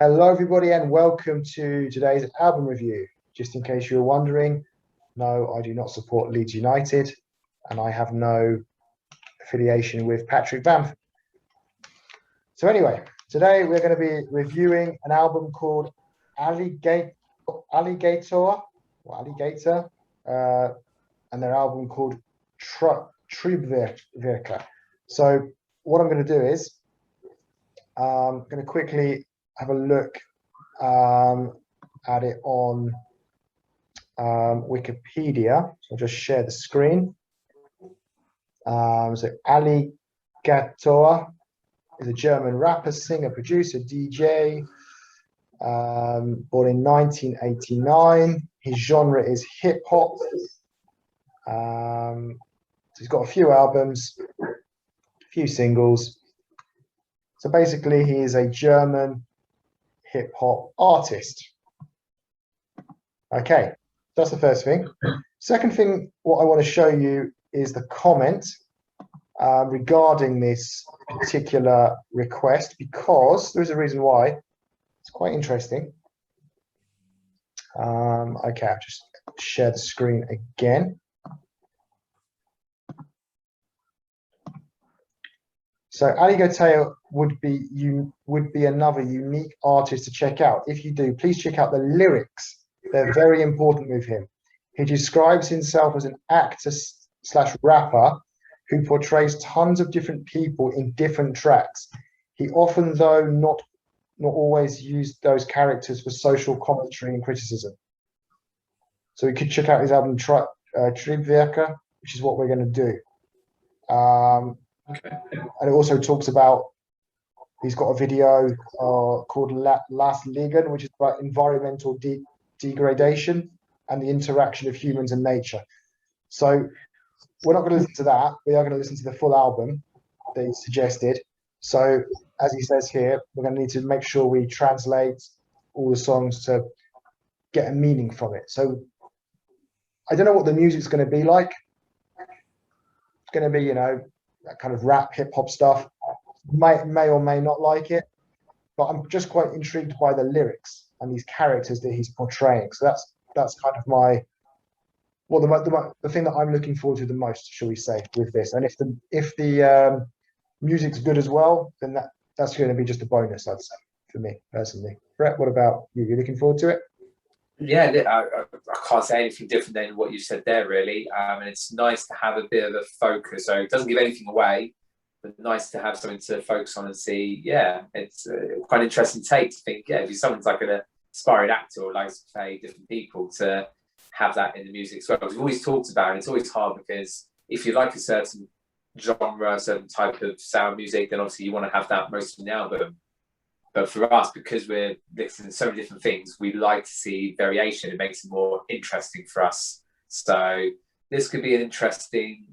Hello, everybody, and welcome to today's album review. Just in case you were wondering, no, I do not support Leeds United, and I have no affiliation with Patrick Bamford. So anyway, today we're going to be reviewing an album called Aligatoah, and their album called Triebwerke. So what I'm going to do is I'm going to quickly have a look at it on Wikipedia. So I'll just share the screen. So Aligatoah is a German rapper, singer, producer, DJ, born in 1989. His genre is hip hop. So he's got a few albums, a few singles. So basically, he is a German hip hop artist. Okay, that's the first thing. Second thing, what I want to show you is the comment regarding this particular request, because there's a reason why. It's quite interesting. Okay, I'll just share the screen again. So Aligatoah would be another unique artist to check out. If you do, please check out the lyrics. They're very important with him. He describes himself as an actor / rapper who portrays tons of different people in different tracks. He often, though not always, used those characters for social commentary and criticism. So we could check out his album Triebwerke, which is what we're going to do. Okay. And it also talks about, he's got a video called Last Ligen, which is about environmental degradation and the interaction of humans and nature. So we're not going to listen to that. We are going to listen to the full album that he suggested. So as he says here, we're going to need to make sure we translate all the songs to get a meaning from it. So I don't know what the music's going to be like. It's going to be, that kind of rap, hip hop stuff. May or may not like it, but I'm just quite intrigued by the lyrics and these characters that he's portraying. So that's kind of the thing that I'm looking forward to the most, shall we say, with this. And if the music's good as well, then that's going to be just a bonus, I'd say, for me personally. Brett, what about you? You looking forward to it? Yeah, I can't say anything different than what you said there, really. And it's nice to have a bit of a focus. So it doesn't give anything away, but nice to have something to focus on and see. Yeah, it's quite an interesting take to think, yeah, if you're someone's like an aspiring actor or likes to play different people, to have that in the music as well. We've always talked about it. It's always hard because if you like a certain genre, a certain type of sound music, then obviously you want to have that most in the album. But for us, because we're listening to so many different things, we like to see variation. It makes it more interesting for us. So this could be an interesting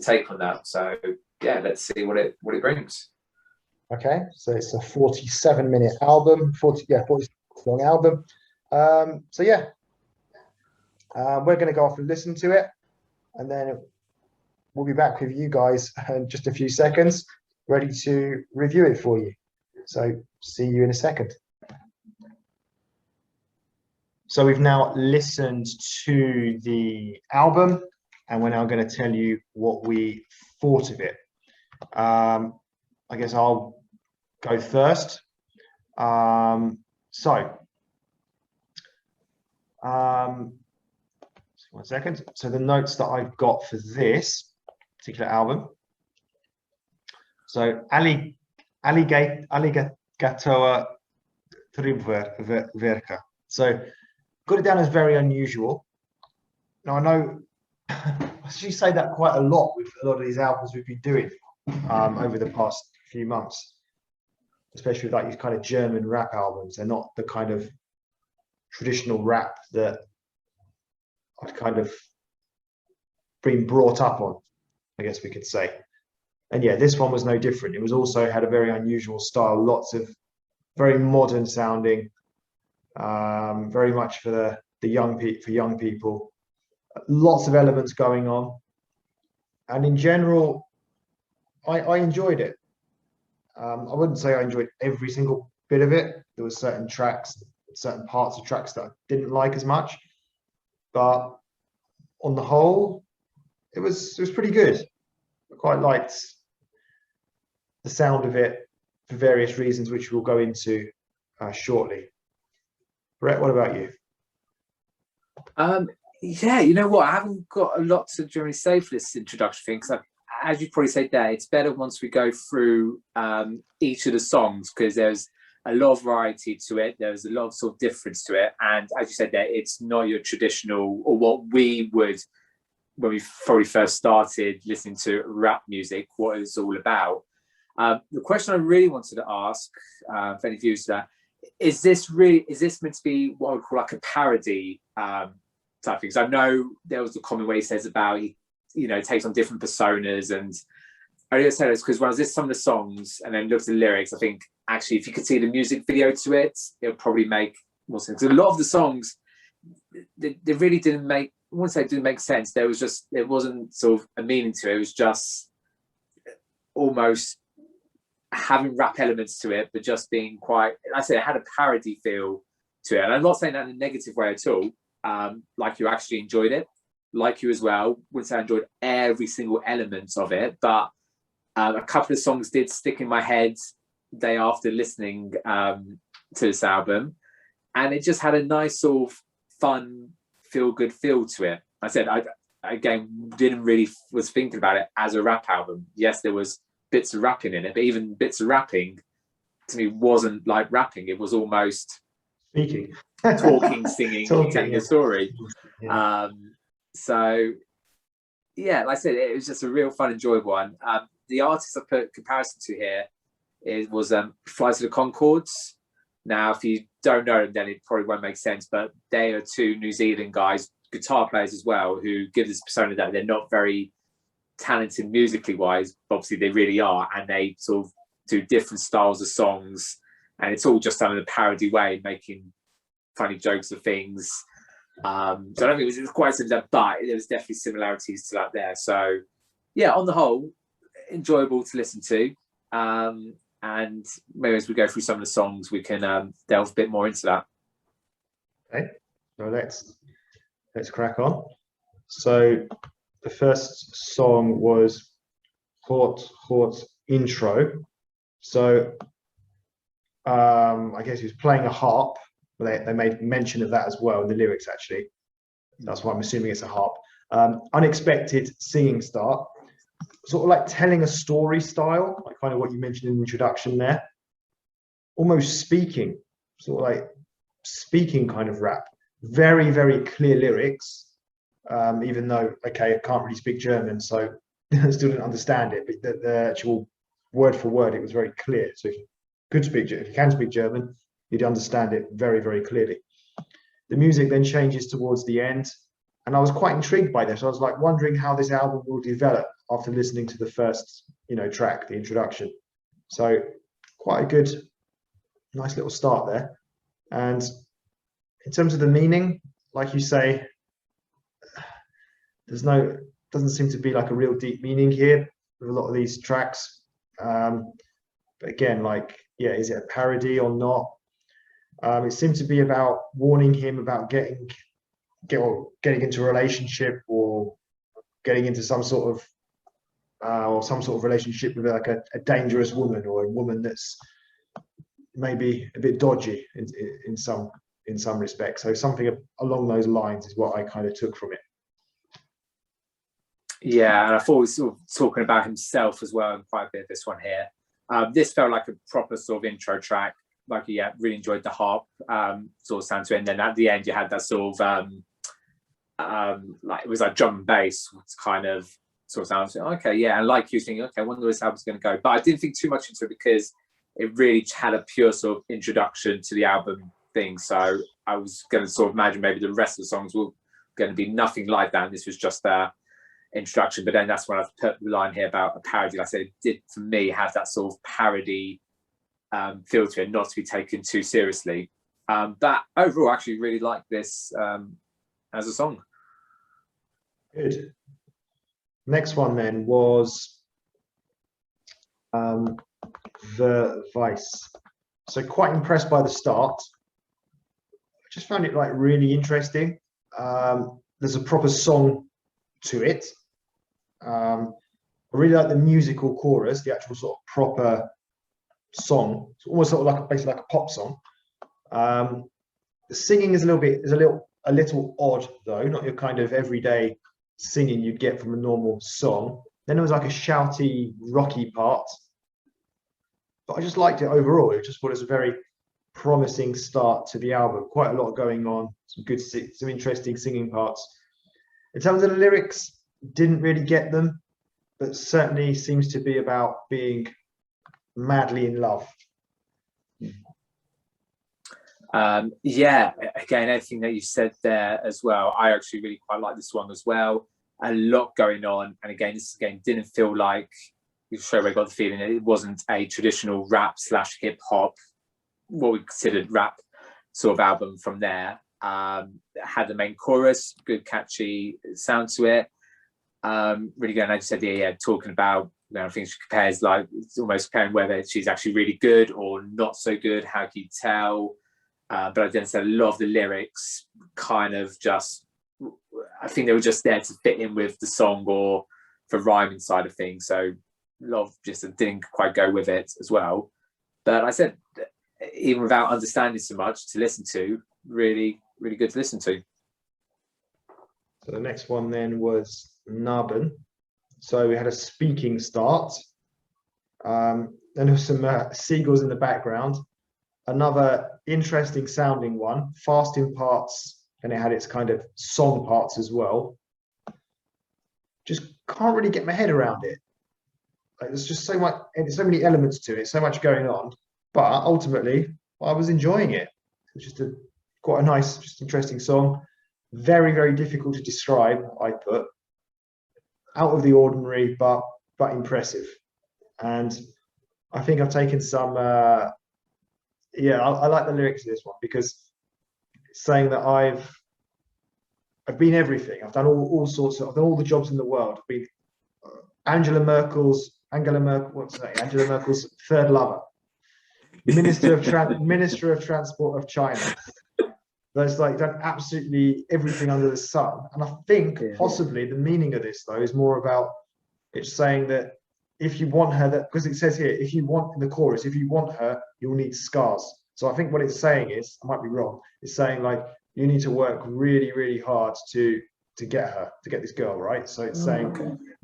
take on that. So yeah, let's see what it brings. Okay, so it's a 47-minute album, 40 long album. So yeah, we're going to go off and listen to it, and then we'll be back with you guys in just a few seconds, ready to review it for you. So see you in a second. So we've now listened to the album, and we're now going to tell you what we thought of it. I guess I'll go first. One second. So the notes that I've got for this particular album. So Aligatoah Triebwerke. So got it down as very unusual. Now I know I actually say that quite a lot with a lot of these albums we've been doing over the past few months, especially with like these kind of German rap albums. They're not the kind of traditional rap that I've kind of been brought up on, I guess we could say. And yeah, this one was no different. It was also had a very unusual style, lots of very modern sounding, very much for the young people, lots of elements going on. And in general, I enjoyed it. I wouldn't say I enjoyed every single bit of it. There were certain tracks, certain parts of tracks that I didn't like as much, but on the whole, it was pretty good. I quite liked the sound of it for various reasons, which we'll go into shortly. Brett, what about you? Yeah, you know what? I haven't got a lot to generally say for this introduction thing because, as you probably said there, it's better once we go through each of the songs because there's a lot of variety to it. There's a lot of sort of difference to it, and as you said there, it's not your traditional or what we would when we probably first started listening to rap music. What it's all about. The question I really wanted to ask, for any views to that, is this meant to be what I would call like a parody type thing? Because I know there was a comment where he says about he takes on different personas, and I really say this because when I was listening to some of the songs and then looked at the lyrics, I think actually if you could see the music video to it, it would probably make more sense. Because a lot of the songs, they really didn't make. I wouldn't say it didn't make sense. There wasn't sort of a meaning to it. It was just almost having rap elements to it, but just being quite, I say it had a parody feel to it. And I'm not saying that in a negative way at all. Like you actually enjoyed it, like you as well. Wouldn't say I enjoyed every single element of it, but a couple of songs did stick in my head day after listening to this album. And it just had a nice sort of fun, feel-good feel to it. I said, I again, didn't really was thinking about it as a rap album. Yes, there was bits of rapping in it, but even bits of rapping to me wasn't like rapping. It was almost speaking, talking, singing, telling a story. Yeah. So yeah, like I said, it was just a real fun, enjoyable one. The artist I put comparison to here was Flies to the Conchords. Now, if you don't know them, then it probably won't make sense, but they are two New Zealand guys, guitar players as well, who give this persona that they're not very talented musically wise, but obviously they really are, and they sort of do different styles of songs, and it's all just done in a parody way, making funny jokes of things. So I don't think it was quite similar, but there was definitely similarities to that there. So yeah, on the whole, enjoyable to listen to. And maybe as we go through some of the songs, we can delve a bit more into that. Okay, so let's crack on. So the first song was Hort Intro. So I guess he was playing a harp. They made mention of that as well in the lyrics, actually. That's why I'm assuming it's a harp. Unexpected singing start. Sort of like telling a story style, like kind of what you mentioned in the introduction there. Almost speaking, sort of like speaking kind of rap. Very, very clear lyrics. Even though, okay, I can't really speak German, so I still didn't understand it. But the actual word for word, it was very clear. So if you can speak German, you'd understand it very, very clearly. The music then changes towards the end, and I was quite intrigued by this. I was like wondering how this album will develop after listening to the first, track, the introduction. So quite a good, nice little start there. And in terms of the meaning, like you say, doesn't seem to be like a real deep meaning here with a lot of these tracks. But again, is it a parody or not? It seemed to be about warning him about getting into a relationship or getting into some sort of relationship with like a dangerous woman or a woman that's maybe a bit dodgy in some respects. So something along those lines is what I kind of took from it. Yeah, and I thought he was sort of talking about himself as well in quite a bit of this one here. This felt like a proper sort of intro track. Like, yeah, really enjoyed the harp sort of sound to it. And then at the end, you had that sort of like it was like drum and bass kind of sort of sound. Okay, yeah, and like you thinking, okay, I wonder where this album's going to go. But I didn't think too much into it because it really had a pure sort of introduction to the album thing. So I was going to sort of imagine maybe the rest of the songs were going to be nothing like that. And this was just their introduction. But then that's when I put the line here about a parody. Like I said, it did for me have that sort of parody feel to it, not to be taken too seriously. But overall, I actually really like this as a song. Good. Next one then was The Vice. So quite impressed by the start. I just found it like really interesting. There's a proper song to it. I really like the musical chorus, the actual sort of proper song. It's almost sort of like basically like a pop song. The singing is a little odd though, not your kind of everyday singing you'd get from a normal song. Then there was like a shouty, rocky part, but I just liked it overall. It just was a very promising start to the album. Quite a lot going on, some interesting singing parts. In terms of the lyrics, didn't really get them, but certainly seems to be about being madly in love. Yeah, again, everything that you said there as well. I actually really quite like this one as well. A lot going on, and again, this again didn't feel like, straight away got the feeling it wasn't a traditional rap / hip hop, what we considered rap sort of album from there. It had the main chorus, good catchy sound to it. Really good. And I just said, yeah, talking about, I think she compares, like, it's almost comparing whether she's actually really good or not so good. How can you tell? But I then said a lot of the lyrics kind of just, I think they were just there to fit in with the song or for rhyming side of things. So a lot of just didn't quite go with it as well. But I said, even without understanding so much to listen to, really, really good to listen to. So the next one then was Narben. So we had a speaking start. Then there was some seagulls in the background. Another interesting sounding one, fast in parts, and it had its kind of song parts as well. Just can't really get my head around it. Like, there's just so much, so many elements to it, so much going on. But ultimately, I was enjoying it. It's just quite a nice, just interesting song. Very, very difficult to describe, I put. Out of the ordinary, but impressive. And I think I've taken some, yeah, I like the lyrics of this one because it's saying that I've been everything. I've done all sorts of, I've done all the jobs in the world. I've been Angela Merkel's third lover, Minister of Transport of China. There's like done absolutely everything under the sun. And I think possibly the meaning of this though is more about it's saying that if you want her, that because it says here, if you want in the chorus, if you want her, you'll need scars. So I think what it's saying is, I might be wrong, it's saying like you need to work really, really hard to get her, to get this girl, right? So it's saying,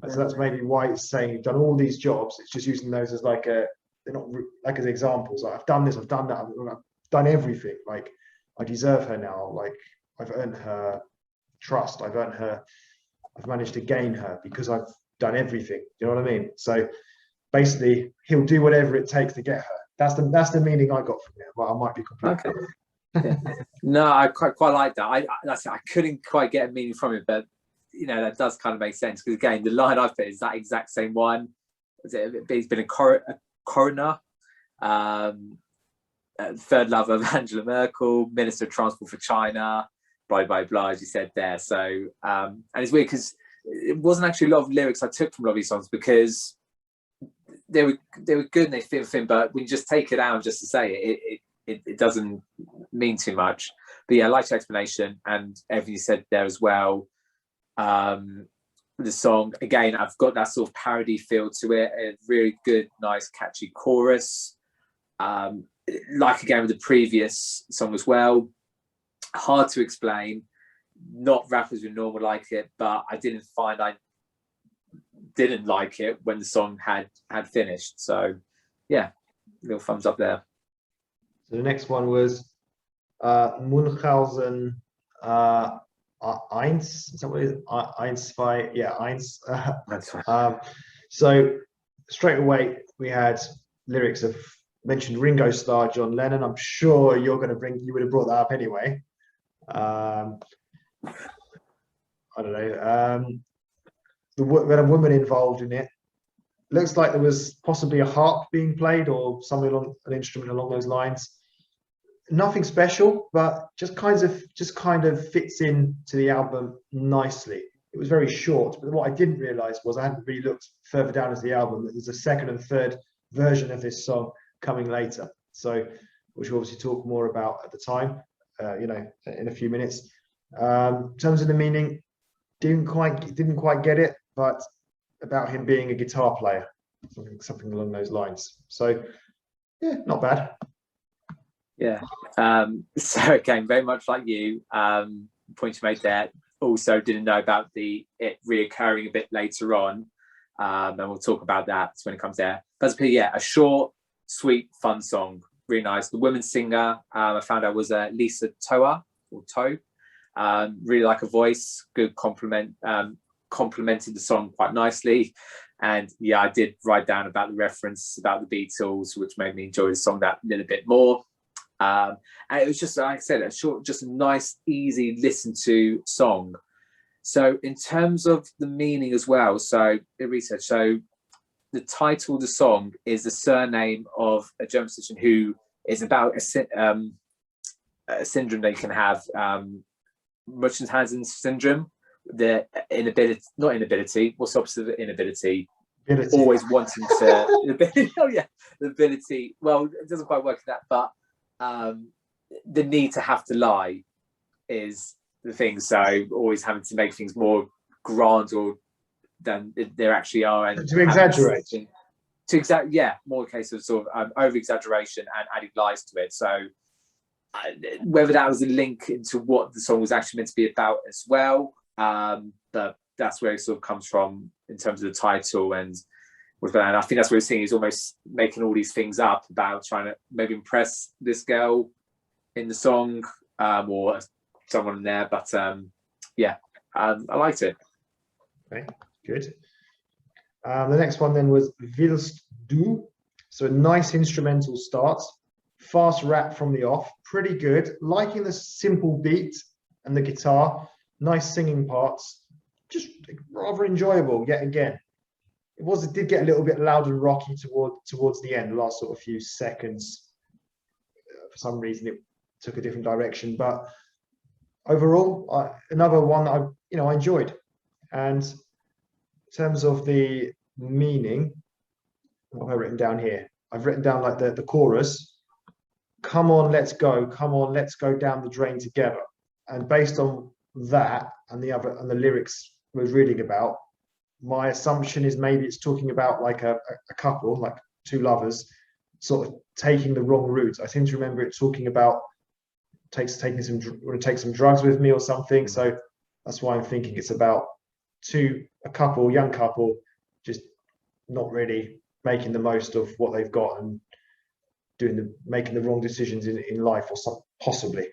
so that's maybe why it's saying you've done all these jobs. It's just using those as like they're not like as examples. Like, I've done this, I've done that, I've done everything. Like, I deserve her now. Like, I've earned her trust. I've managed to gain her because I've done everything. You know what I mean? So basically, he'll do whatever it takes to get her. That's the meaning I got from it. But I might be completely wrong. No, I quite like that. I couldn't quite get a meaning from it, but that does kind of make sense because again, the line I put is that exact same one. He's been a coroner. Third love of Angela Merkel, Minister of Transport for China, blah, blah, blah, as you said there. So, and it's weird because it wasn't actually a lot of lyrics I took from a lot of these songs because they were good and they fit within, but when you just take it out just to say it doesn't mean too much. But yeah, I liked your explanation and everything you said there as well. The song, again, I've got that sort of parody feel to it, a really good, nice, catchy chorus. Like again with the previous song as well, hard to explain, not rappers would normally like it, but I didn't like it when the song had finished. So yeah, little thumbs up there. So the next one was Munchausen Eins. Is that what it is? Eins, zwei, yeah, Eins. That's right. So straight away we had lyrics of mentioned Ringo Starr, John Lennon. I'm sure you would have brought that up anyway. I don't know. We had a woman involved in it. Looks like there was possibly a harp being played or something along an instrument along those lines. Nothing special, but just kind of fits in to the album nicely. It was very short, but what I didn't realize was I hadn't really looked further down into the album that there's a second and third version of this song coming later. So which we'll obviously talk more about at the time, you know, in a few minutes. In terms of the meaning, didn't quite get it, but about him being a guitar player, something along those lines. So yeah, not bad. Yeah. So again, very much like you, point you made there. Also, didn't know about it reoccurring a bit later on, and we'll talk about that when it comes there. But yeah, a short, sweet, fun song, really nice. The woman singer, I found out was Aligatoah or Toe. Really like her voice, good compliment. Complemented the song quite nicely. And yeah, I did write down about the reference about the Beatles, which made me enjoy the song that little bit more. And it was just, like I said, a short, just a nice, easy listen to song. So in terms of the meaning as well, so the research, so the title of the song is the surname of a German musician who is about a syndrome they can have, Munchausen syndrome, the inability, not inability, what's the opposite of inability? Ability. Always wanting to, oh yeah, the ability, well, it doesn't quite work in that, but the need to have to lie is the thing. So always having to make things more grand or than there actually are, and to exaggerate. Yeah, more a case of sort of over exaggeration and adding lies to it. So whether that was a link into what the song was actually meant to be about as well, but that's where it sort of comes from in terms of the title. And I think that's what we're seeing, is almost making all these things up about trying to maybe impress this girl in the song, or someone in there. But yeah, I liked it. Okay, good. The next one then was Willst du? So a nice instrumental start, fast rap from the off, pretty good. Liking the simple beat and the guitar, nice singing parts, just rather enjoyable yet again. It did get a little bit loud and rocky towards the end, the last sort of few seconds. For some reason, it took a different direction, but overall, another one that I enjoyed. And in terms of the meaning, what have I written down here? I've written down like the chorus. Come on, let's go. Come on, let's go down the drain together. And based on that and the lyrics I was reading about, my assumption is maybe it's talking about like a couple, like two lovers, sort of taking the wrong route. I seem to remember it talking about take some drugs with me or something. So that's why I'm thinking it's about a young couple, just not really making the most of what they've got and making the wrong decisions in life, or some possibly.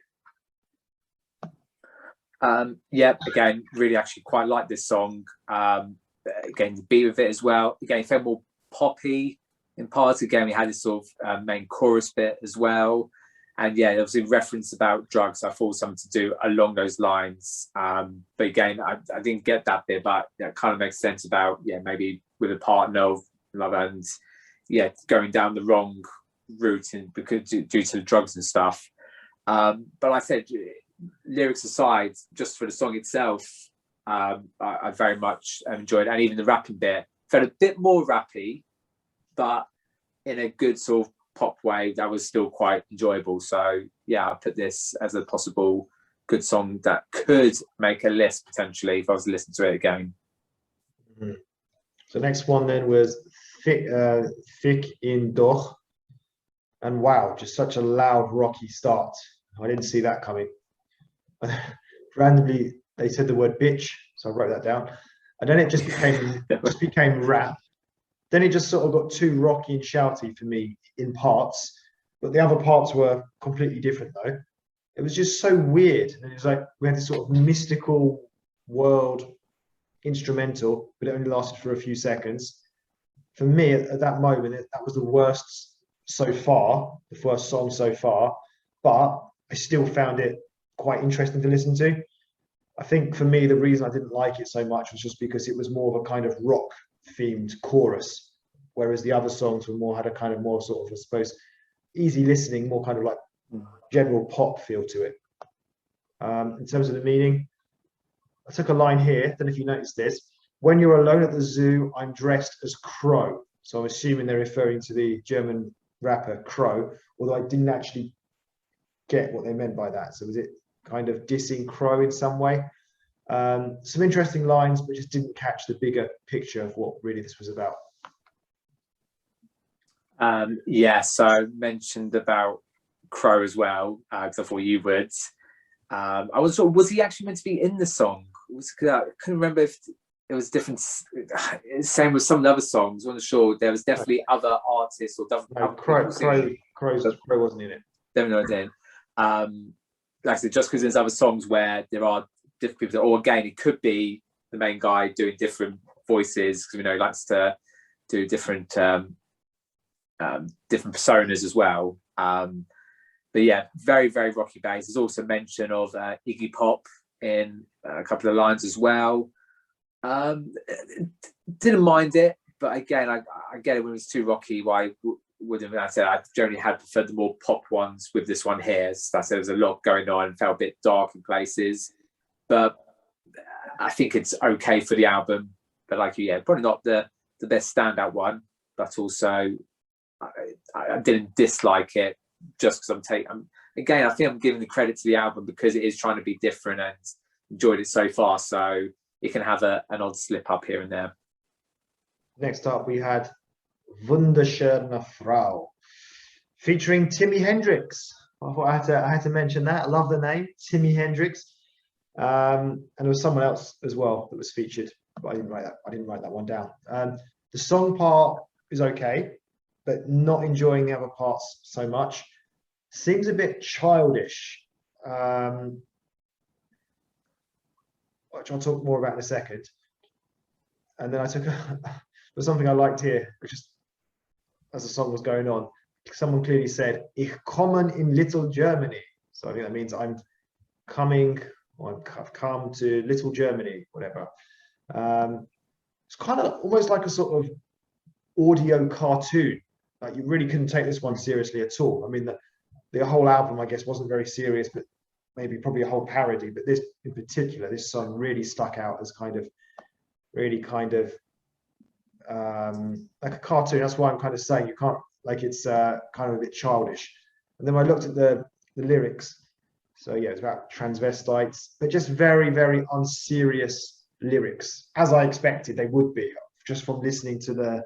Yeah, again, really actually quite like this song. Again, the beat with it as well. Again, it felt more poppy in parts. Again, we had this sort of main chorus bit as well. And yeah, obviously reference about drugs. I thought something to do along those lines. But again, I didn't get that bit, but it kind of makes sense about, yeah, maybe with a partner of love and yeah, going down the wrong route because due to the drugs and stuff. But like I said, lyrics aside, just for the song itself, I very much enjoyed it. And even the rapping bit felt a bit more rappy, but in a good sort of pop way that was still quite enjoyable. So yeah, I put this as a possible good song that could make a list potentially if I was to listen to it again. Mm-hmm. So next one then was Thick in Doch. And wow, just such a loud, rocky start. I didn't see that coming. Randomly, they said the word bitch, so I wrote that down. And then it just became rap. Then it just sort of got too rocky and shouty for me in parts, but the other parts were completely different though. It was just so weird. And it was like we had this sort of mystical world instrumental, but it only lasted for a few seconds. For me, at that moment, that was the worst so far, the first song so far, but I still found it quite interesting to listen to. I think for me, the reason I didn't like it so much was just because it was more of a kind of rock themed chorus, whereas the other songs had a kind of more sort of, I suppose, easy listening, more kind of like general pop feel to it. In terms of the meaning, I took a line here, don't know if you noticed this. When you're alone at the zoo, I'm dressed as Crow. So I'm assuming they're referring to the German rapper Crow, although I didn't actually get what they meant by that. So was it kind of dissing Crow in some way? Some interesting lines, but just didn't catch the bigger picture of what really this was about. Yeah, so mentioned about Crow as well, because I thought you would. I was he actually meant to be in the song? I couldn't remember if it was different. Same with some of the other songs. I wasn't sure. There was definitely other artists or other Crow wasn't in it. Definitely not in. Like I said, just because there's other songs where there are different people, or again, it could be the main guy doing different voices because we know he likes to do different different personas as well. But yeah, very, very rocky bass. There's also mention of Iggy Pop in a couple of lines as well. Didn't mind it, but again, I get it when it's too rocky. Why wouldn't I say I generally had preferred the more pop ones with this one here? So I said there was a lot going on and felt a bit dark in places, but I think it's okay for the album. But like you, yeah, probably not the best standout one, but also I didn't dislike it just because again, I think I'm giving the credit to the album because it is trying to be different and enjoyed it so far. So it can have an odd slip up here and there. Next up, we had Wunderschöne Frau, featuring Timmy Hendrix. I thought I had to mention that. I love the name, Timmy Hendrix. And there was someone else as well that was featured, but I didn't write that one down. The song part is okay, but not enjoying the other parts so much. Seems a bit childish, which I'll talk more about in a second. And then I took there's something I liked here, which is as the song was going on, someone clearly said, "Ich komme in Little Germany." So I think that means I'm coming, or I've come to Little Germany, whatever. It's kind of almost like a sort of audio cartoon. Like you really couldn't take this one seriously at all. I mean, the whole album, I guess, wasn't very serious, but probably a whole parody. But this in particular, this song really stuck out as really like a cartoon. That's why I'm kind of saying you can't, like, it's kind of a bit childish. And then I looked at the lyrics. So yeah, it's about transvestites. They're just very, very unserious lyrics, as I expected they would be, just from listening to the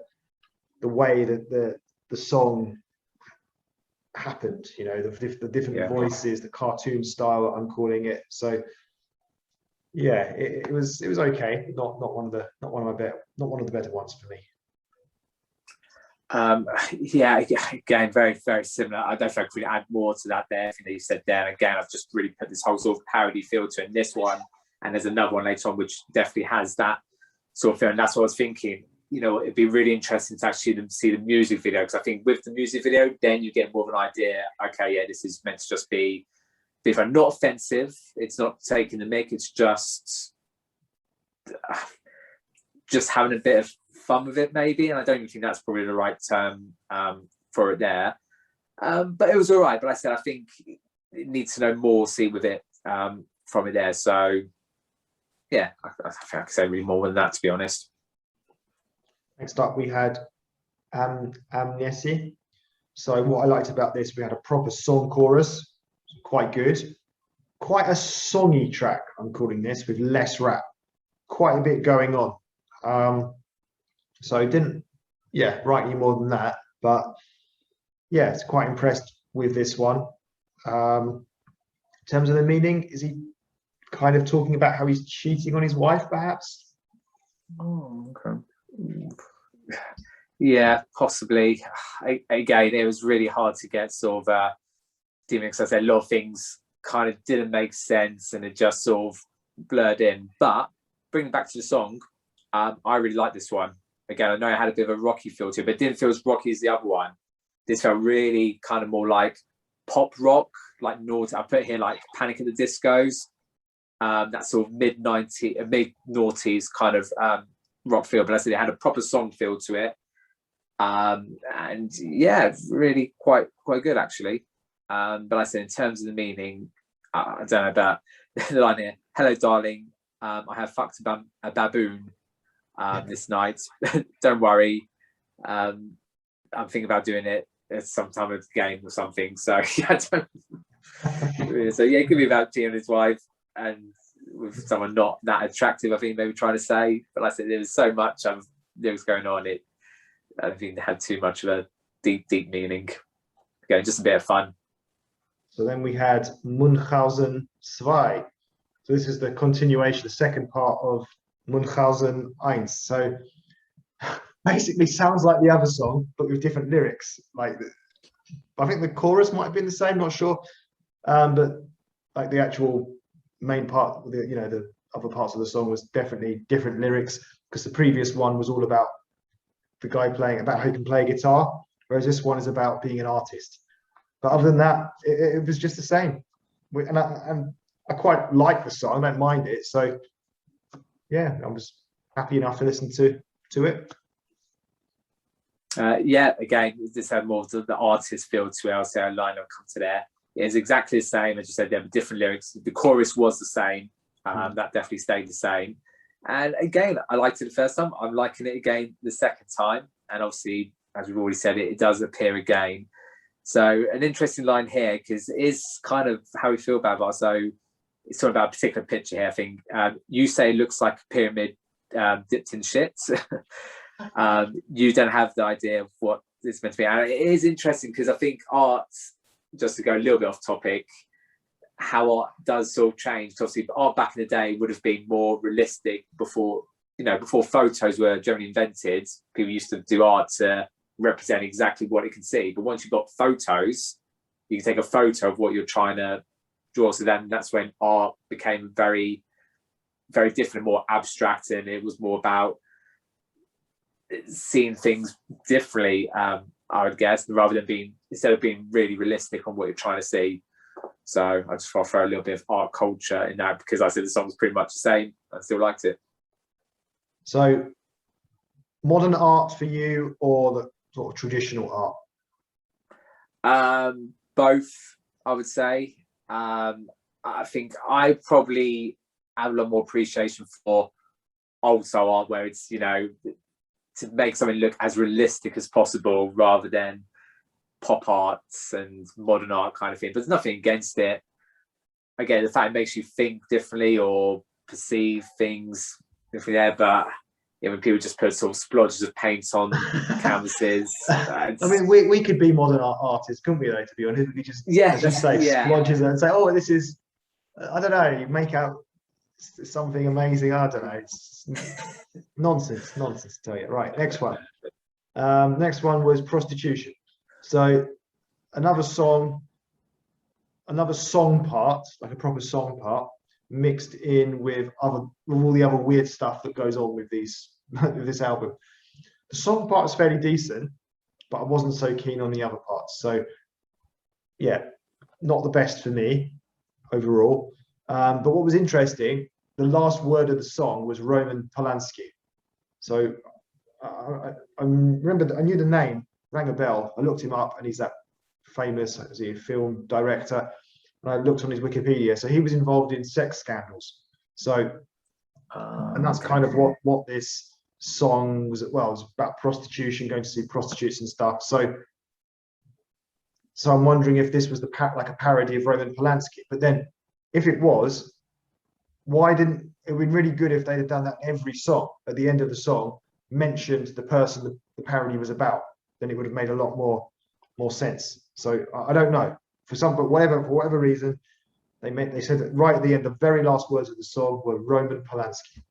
way that the song happened, you know, the different voices, the cartoon style I'm calling it. So yeah, it was okay. Not one of the better ones for me. Yeah, again, very, very similar. I don't think I could really add more to that there. Everything that you said there. And again, I've just really put this whole sort of parody feel to it in this one. And there's another one later on which definitely has that sort of feel. And that's what I was thinking. You know, it'd be really interesting to actually see the music video, because I think with the music video, then you get more of an idea. Okay, yeah, this is meant to just be different, not offensive. It's not taking the mick. It's just having a bit of fun with it, maybe. And I don't even think that's probably the right term for it there. But it was all right. But like I said, I think it needs to know more, see with it from it there. So yeah, I think I can say really more than that, to be honest. Next up, we had Amnesty. So what I liked about this, we had a proper song chorus, quite good. Quite a songy track, I'm calling this, with less rap. Quite a bit going on. So I didn't, write any more than that. But yeah, it's quite impressed with this one. In terms of the meaning, is he kind of talking about how he's cheating on his wife, perhaps? Oh, okay. Yeah, possibly. Again, it was really hard to get sort of because I said a lot of things kind of didn't make sense and it just sort of blurred in. But bringing back to the song, I really like this one. Again, I know it had a bit of a rocky feel to it, but it didn't feel as rocky as the other one. This felt really kind of more like pop rock, like naughty. I put here like Panic at the Discos. That sort of mid-noughties kind of rock feel, but I said it had a proper song feel to it. And yeah, really quite good actually. But I said in terms of the meaning, I don't know about the line here. Hello, darling. I have fucked a baboon this night. Don't worry. I'm thinking about doing it it's sometime of the game or something. So yeah, so yeah, it could be about G and his wife, and with someone not that attractive, I think they were trying to say. But like I said, there was so much lyrics going on. I think it had too much of a deep meaning. Again, just a bit of fun. So then we had Munchausen 2. So this is the continuation, the second part of Munchausen 1. So basically sounds like the other song, but with different lyrics. Like, I think the chorus might have been the same, not sure. But like the actual main part, the other parts of the song was definitely different lyrics, because the previous one was all about the guy about how he can play guitar, whereas this one is about being an artist. But other than that, it was just the same. And I quite like the song. I don't mind it. So yeah, I was happy enough to listen to it. Yeah, again, this had more of the artist feel to it. I'll say a line will come to there. It's exactly the same. As you said, there were different lyrics. The chorus was the same. That definitely stayed the same. And again, I liked it the first time. I'm liking it again the second time. And obviously, as we've already said, it does appear again. So an interesting line here, because it is kind of how we feel about it. So it's talking about a particular picture here, I think. You say it looks like a pyramid dipped in shit. You don't have the idea of what it's meant to be. And it is interesting because I think art, just to go a little bit off topic, how art does sort of change. Obviously, art back in the day would have been more realistic before photos were generally invented. People used to do art to represent exactly what it can see. But once you've got photos, you can take a photo of what you're trying to draw. So then that's when art became very, very different, more abstract, and it was more about seeing things differently, I would guess, rather than instead of being really realistic on what you're trying to see. So I just want to throw a little bit of art culture in that, because I said the song was pretty much the same. I still liked it. So modern art for you, or the sort of traditional art? Both, I would say. I think I probably have a lot more appreciation for old style art, where it's, to make something look as realistic as possible, rather than pop arts and modern art kind of thing. But there's nothing against it. Again, the fact it makes you think differently or perceive things differently there. But when people just put sort of splodges of paint on canvases. I mean, we could be modern art artists, couldn't we, though, to be honest? We could just, as you say, splodges and say, oh, this is, I don't know, you make out something amazing. I don't know. It's nonsense to tell you. Right, next one. Next one was prostitution. So another song part, like a proper song part, mixed in with all the other weird stuff that goes on with this album. The song part was fairly decent, but I wasn't so keen on the other parts. So yeah, not the best for me overall. But what was interesting, the last word of the song was Roman Polanski. So I remember, I knew the name, rang a bell. I looked him up, and he's that famous film director. And I looked on his Wikipedia. So he was involved in sex scandals. So, and that's kind of what this song was. Well, it was about prostitution, going to see prostitutes and stuff. So I'm wondering if this was like a parody of Roman Polanski. But then, if it was, why didn't it would been really good if they'd have done that every song? At the end of the song, mentioned the person the parody was about. Then it would have made a lot more sense. So I don't know, for whatever reason, they said that right at the end, the very last words of the song were Roman Polanski.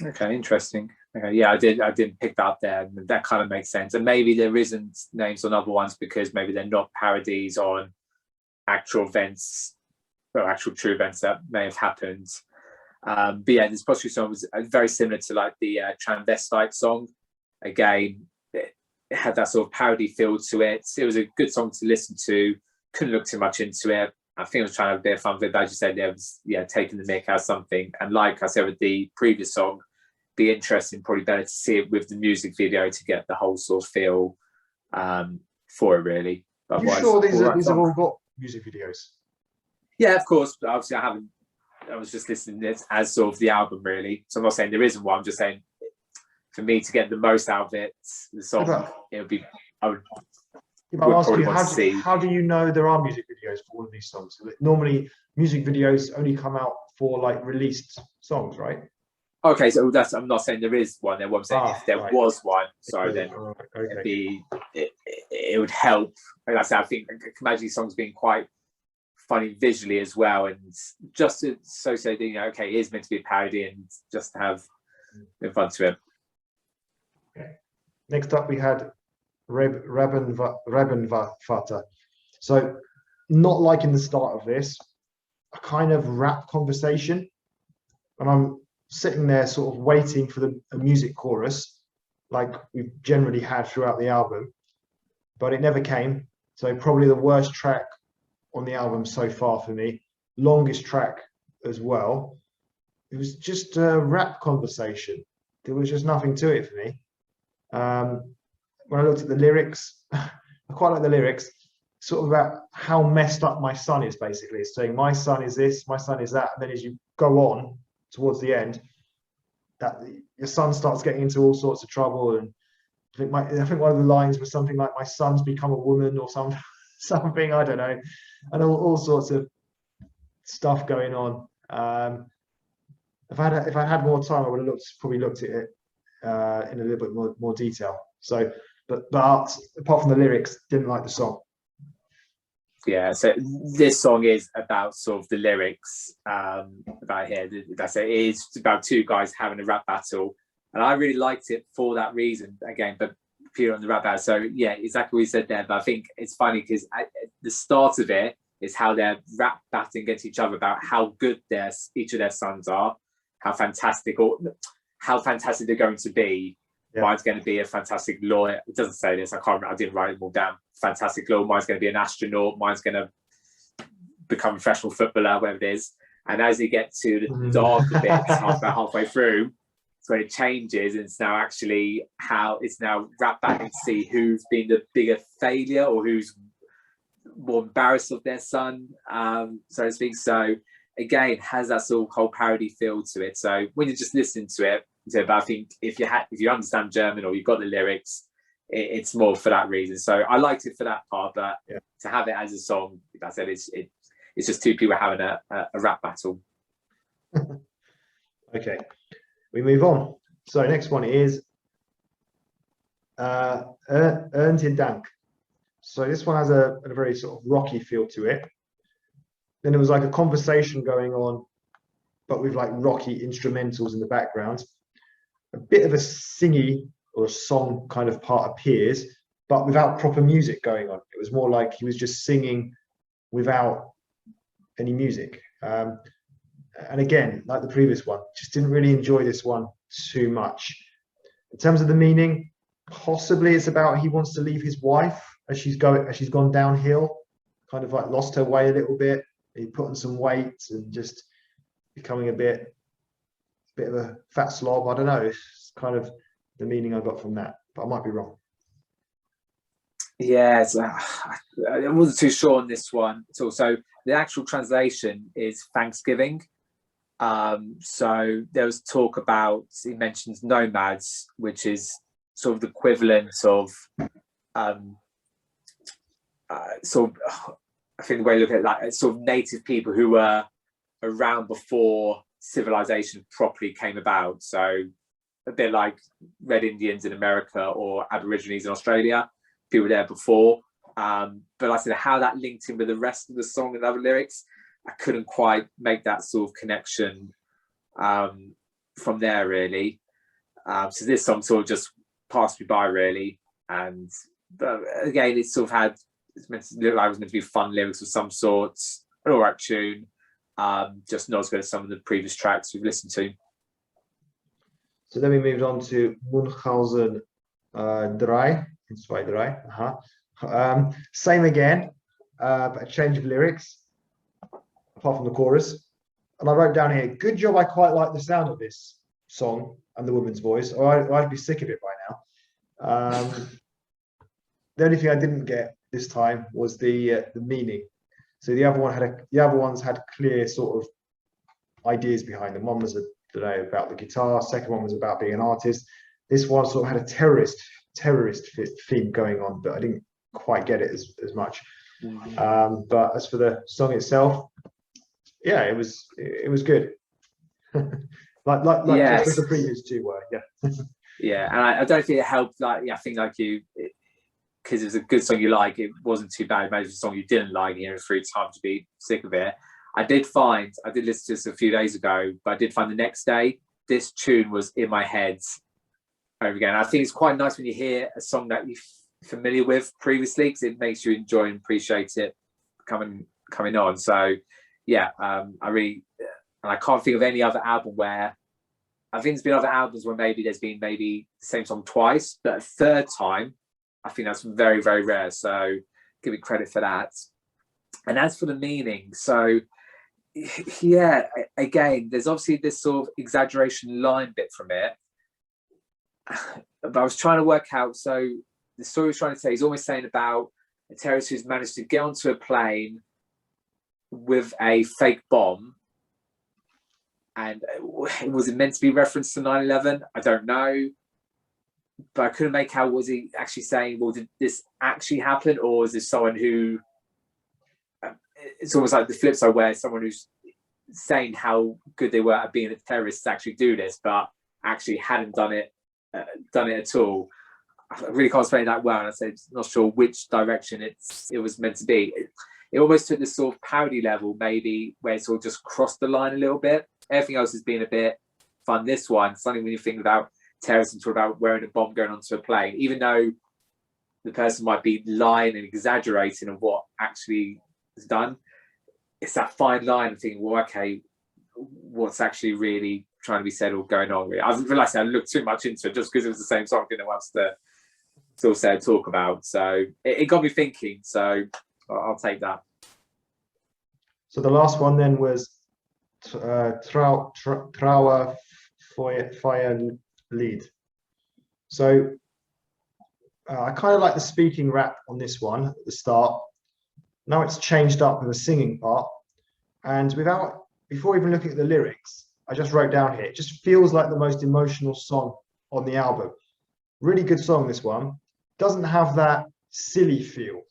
Okay, interesting. Okay, yeah, I didn't pick that up there. That kind of makes sense. And maybe there isn't names on other ones because maybe they're not parodies on actual events, or actual true events that may have happened. But yeah, this prostitute song was very similar to like the transvestite song. Again, it had that sort of parody feel to it. It was a good song to listen to. Couldn't look too much into it. I think I was trying to have a bit of fun with it. But as you said, there was taking the mick out of something. And like I said with the previous song, be interesting, probably better to see it with the music video to get the whole sort of feel for it, really. Are you sure these have all got music videos? Yeah, of course. But obviously, I was just listening to it as sort of the album, really. So I'm not saying there isn't one. I'm just saying, for me to get the most out of it, the song, it would be I would I'll ask probably you, want to see. how do you know there are music videos for all of these songs? Normally, music videos only come out for like released songs, right? Okay, so I'm not saying there is one. I'm saying if there was one, then okay. it would help. Like I said, I think I can imagine these songs being quite funny visually as well, and just to associate, okay, it is meant to be a parody, and just to have fun to it. Okay. Next up, we had Rabenvater. So, not liking the start of this, a kind of rap conversation, and I'm sitting there sort of waiting for a music chorus, like we've generally had throughout the album, but it never came. So probably the worst track on the album so far for me, longest track as well. It was just a rap conversation. There was just nothing to it for me. When I looked at the lyrics, I quite like the lyrics, sort of about how messed up my son is, basically. It's saying my son is this, my son is that. And then as you go on towards the end, that your son starts getting into all sorts of trouble. And I think one of the lines was something like, my son's become a woman or something, I don't know. And all sorts of stuff going on. If I had more time, I would have probably looked at it in a little bit more detail. So, but apart from the lyrics, didn't like the song. Yeah, so this song is about sort of the lyrics about here. That's it. It is about two guys having a rap battle, and I really liked it for that reason. Again, but pure on the rap battle. So yeah, exactly what you said there. But I think it's funny because at the start of it is how they're rap battling against each other about how good each of their sons are, how fantastic they're going to be. Yeah. Mine's going to be a fantastic lawyer. It doesn't say this. I can't remember. I didn't write it all down. Fantastic lawyer. Mine's going to be an astronaut. Mine's going to become a professional footballer, whatever it is. And as you get to the darker bits, about halfway through, it's when it changes. And it's now actually how it's now wrapped back and see who's been the bigger failure or who's more embarrassed of their son, so to speak. So again, has that sort of whole parody feel to it. So when you're just listening to it, but I think if you understand German or you've got the lyrics, it's more for that reason. So I liked it for that part, but to have it as a song, like I said, it's just two people having a rap battle. Okay, we move on. So next one is Earned in Dank. So this one has a very sort of rocky feel to it. Then there was like a conversation going on, but with like rocky instrumentals in the background. A bit of a singy or a song kind of part appears, but without proper music going on. It was more like he was just singing without any music. And again, like the previous one, just didn't really enjoy this one too much. In terms of the meaning, possibly it's about he wants to leave his wife as she's gone downhill, kind of like lost her way a little bit. He put on some weight and just becoming a bit of a fat slob. I don't know. It's kind of the meaning I got from that, but I might be wrong. Yeah, I wasn't too sure on this one at all. So the actual translation is Thanksgiving. So there was talk about, he mentions nomads, which is sort of the equivalent of I think the way to look at that, it's sort of native people who were around before civilization properly came about. So a bit like Red Indians in America or Aborigines in Australia, people there before. But I said how that linked in with the rest of the song and other lyrics, I couldn't quite make that sort of connection from there really. So this song sort of just passed me by really. And again, it sort of it's meant to look like it was meant to be fun lyrics of some sorts, an all right tune, just not as good as some of the previous tracks we've listened to. So then we moved on to Munchausen 3. Same again, but a change of lyrics, apart from the chorus. And I wrote down here, good job, I quite like the sound of this song and the woman's voice, or I'd be sick of it by now. The only thing I didn't get this time was the meaning. So the other ones had clear sort of ideas behind them. One was about the guitar. Second one was about being an artist. This one sort of had a terrorist terrorist theme going on, but I didn't quite get it as much. But as for the song itself, yeah, it was good. like Yes. just as the previous two were, yeah. Yeah, and I don't think it helped. Like, I think like you, because it was a good song you like, it wasn't too bad. Maybe it was a song you didn't like, and you had free time to be sick of it. I did listen to this a few days ago, but I did find the next day this tune was in my head over again. I think it's quite nice when you hear a song that you're familiar with previously, because it makes you enjoy and appreciate it coming on. So yeah, I can't think of any other album where, I think there's been other albums where maybe there's been maybe the same song twice, but a third time, I think that's very, very rare. So give me credit for that. And as for the meaning, so yeah, again, there's obviously this sort of exaggeration line bit from it. But I was trying to work out, so the story he's trying to say, he's almost saying about a terrorist who's managed to get onto a plane with a fake bomb. And was it meant to be referenced to 9/11? I don't know. But I couldn't make out, was he actually saying, well, did this actually happen? Or is this someone who, it's almost like the flip side, where someone who's saying how good they were at being a terrorist to actually do this, but actually hadn't done it at all. I really can't explain that well, and I said not sure which direction it was meant to be. It almost took this sort of parody level, maybe, where it sort of just crossed the line a little bit. Everything else has been a bit fun. This one, something when you think about terrorism, talk about wearing a bomb going onto a plane, even though the person might be lying and exaggerating of what actually is done, it's that fine line of thinking, well, okay, what's actually really trying to be said or going on? I realised I looked too much into it just because it was the same song, didn't know what else to still say talk about. So it got me thinking. So I'll take that. So the last one then was Trauer Fire Lead. So I kind of like the speaking rap on this one at the start. Now it's changed up with a singing part, and before even looking at the lyrics, I just wrote down here, it just feels like the most emotional song on the album. Really good song, this one. Doesn't have that silly feel,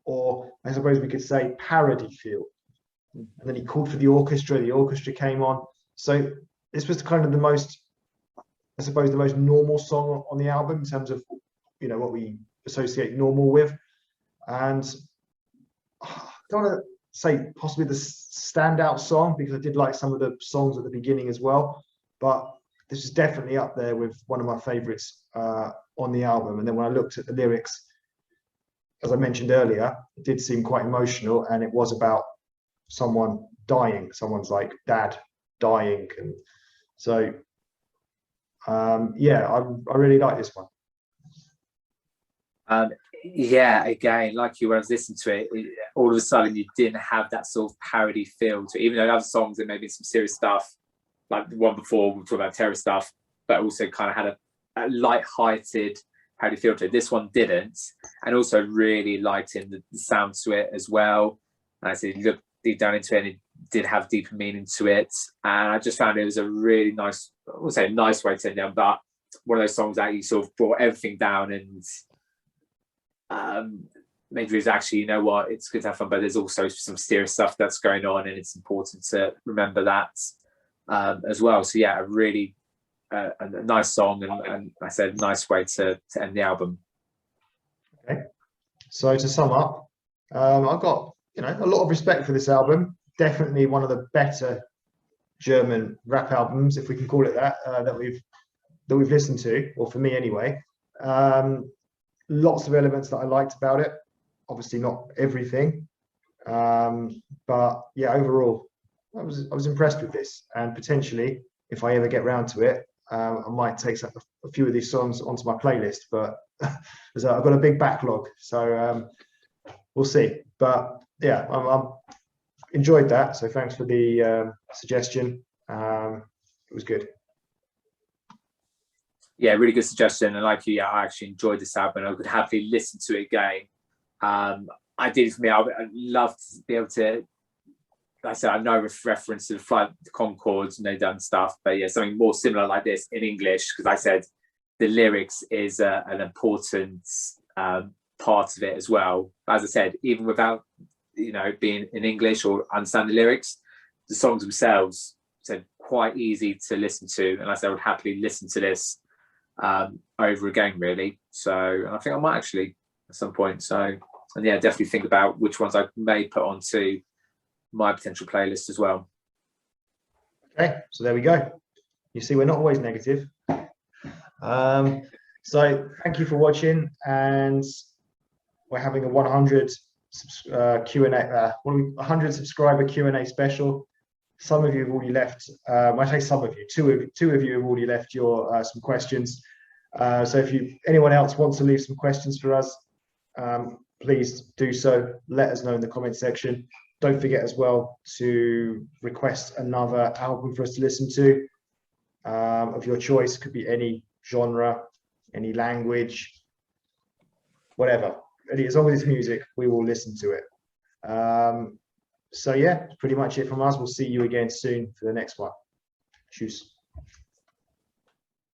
or I suppose we could say parody feel. And then he called for the orchestra came on. So this was kind of the most, I suppose, the most normal song on the album in terms of, what we associate normal with. And I don't want to say possibly the standout song, because I did like some of the songs at the beginning as well, but this is definitely up there with one of my favorites on the album. And then when I looked at the lyrics, as I mentioned earlier, it did seem quite emotional, and it was about someone dying, someone's like dad dying. And so yeah, I really like this one. Yeah, again, like you, when I was listening to it, all of a sudden you didn't have that sort of parody feel to it. Even though other songs, there may be some serious stuff, like the one before we were talking about terror stuff, but also kind of had a light-hearted parody feel to it. This one didn't, and also really lightened the sound to it as well. And I said, look deep down into it, and it did have deeper meaning to it. And I just found it was a really nice, I wouldn't say a nice way to end down, but one of those songs that you sort of brought everything down and maybe it's actually, it's good to have fun, but there's also some serious stuff that's going on, and it's important to remember that as well. So yeah, a really a nice song, and I said nice way to end the album. Okay, so to sum up, I've got a lot of respect for this album. Definitely one of the better German rap albums, if we can call it that, that we've listened to, or for me anyway. Lots of elements that I liked about it. Obviously not everything, but yeah, overall I was impressed with this, and potentially if I ever get round to it, I might take a few of these songs onto my playlist, but I've got a big backlog, so we'll see. But yeah, I'm enjoyed that, so thanks for the suggestion. It was good. Yeah, really good suggestion. And like you, yeah, I actually enjoyed this album. I could happily listen to it again. I did, for me, I'd love to be able to, like I said, I know reference to the Flight Concords and they've done stuff, but yeah, something more similar like this in English, because I said the lyrics is an important part of it as well. As I said, even without being in English or understand the lyrics, the songs themselves said quite easy to listen to, and I would happily listen to this over again, really. So I think I might actually at some point. So, and yeah, definitely think about which ones I may put onto my potential playlist as well. Okay, so there we go. You see, we're not always negative. So thank you for watching, and we're having a 100 Q&A, 100 subscriber Q&A special. Some of you have already left. I say some of you, two of you have already left your some questions. So if anyone else wants to leave some questions for us, please do so. Let us know in the comment section. Don't forget as well to request another album for us to listen to of your choice. Could be any genre, any language, whatever. As long as it's music, we will listen to it. So yeah, pretty much it from us. We'll see you again soon for the next one. Tschüss.